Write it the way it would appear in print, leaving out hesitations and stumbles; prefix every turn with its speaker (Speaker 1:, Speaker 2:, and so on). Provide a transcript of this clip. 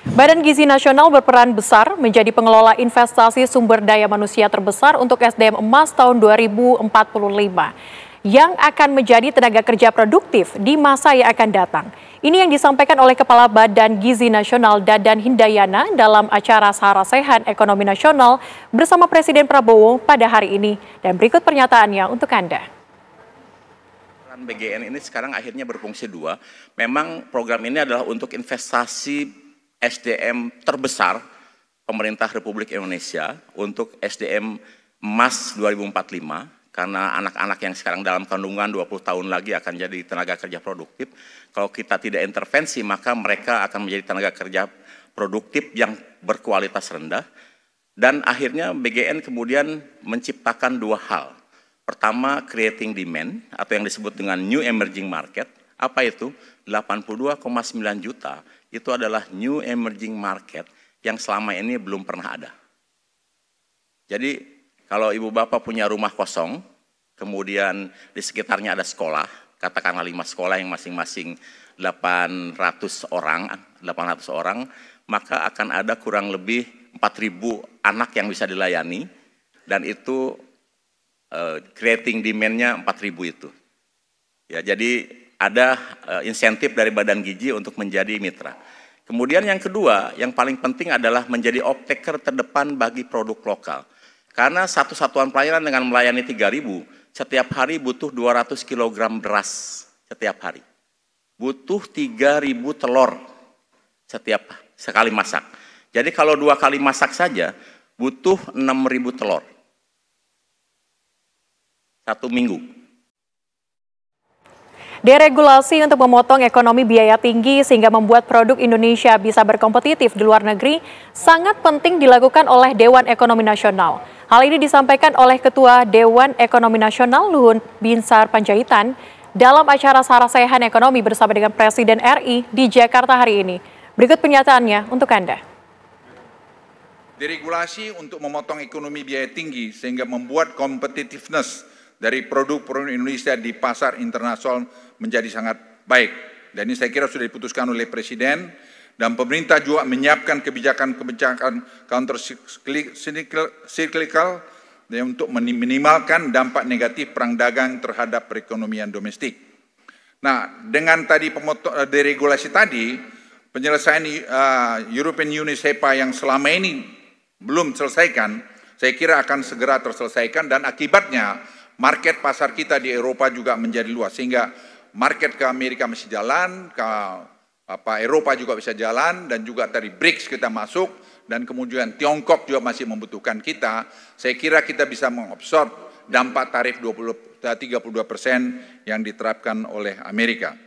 Speaker 1: Badan Gizi Nasional berperan besar menjadi pengelola investasi sumber daya manusia terbesar untuk SDM emas tahun 2045 yang akan menjadi tenaga kerja produktif di masa yang akan datang. Ini yang disampaikan oleh Kepala Badan Gizi Nasional Dadan Hindayana dalam acara Sarasehan Ekonomi Nasional bersama Presiden Prabowo pada hari ini. Dan berikut pernyataannya untuk Anda.
Speaker 2: BGN ini sekarang akhirnya berfungsi dua. Memang program ini adalah untuk investasi SDM terbesar pemerintah Republik Indonesia untuk SDM emas 2045. Karena anak-anak yang sekarang dalam kandungan 20 tahun lagi akan jadi tenaga kerja produktif. Kalau kita tidak intervensi, maka mereka akan menjadi tenaga kerja produktif yang berkualitas rendah. Dan akhirnya BGN kemudian menciptakan dua hal. Pertama, creating demand, atau yang disebut dengan new emerging market. Apa itu? 82,9 juta, itu adalah new emerging market yang selama ini belum pernah ada. Jadi, kalau ibu bapak punya rumah kosong, kemudian di sekitarnya ada sekolah, katakanlah 5 sekolah yang masing-masing 800 orang, maka akan ada kurang lebih 4.000 anak yang bisa dilayani, dan itu creating demand-nya 4.000 itu. Ya, jadi ada insentif dari Badan Gizi untuk menjadi mitra. Kemudian yang kedua, yang paling penting adalah menjadi off-taker terdepan bagi produk lokal. Karena satu satuan pelayanan dengan melayani 3.000, setiap hari butuh 200 kg beras setiap hari. Butuh 3.000 telur sekali masak. Jadi kalau 2 kali masak saja, butuh 6.000 telur. 1 minggu.
Speaker 1: Deregulasi untuk memotong ekonomi biaya tinggi sehingga membuat produk Indonesia bisa berkompetitif di luar negeri sangat penting dilakukan oleh Dewan Ekonomi Nasional. Hal ini disampaikan oleh Ketua Dewan Ekonomi Nasional Luhut Binsar Panjaitan dalam acara Sarasehan Ekonomi bersama dengan Presiden RI di Jakarta hari ini. Berikut pernyataannya untuk Anda.
Speaker 3: Deregulasi untuk memotong ekonomi biaya tinggi sehingga membuat competitiveness dari produk-produk Indonesia di pasar internasional menjadi sangat baik. Dan ini saya kira sudah diputuskan oleh Presiden, dan pemerintah juga menyiapkan kebijakan-kebijakan counter-cyclical untuk minimalkan dampak negatif perang dagang terhadap perekonomian domestik. Nah, dengan tadi deregulasi tadi, penyelesaian European Union SEPA yang selama ini belum selesaikan, saya kira akan segera terselesaikan, dan akibatnya market pasar kita di Eropa juga menjadi luas, sehingga market ke Amerika masih jalan, ke Eropa juga bisa jalan, dan juga tadi BRICS kita masuk, dan kemudian Tiongkok juga masih membutuhkan kita. Saya kira kita bisa mengabsorb dampak tarif 32% yang diterapkan oleh Amerika.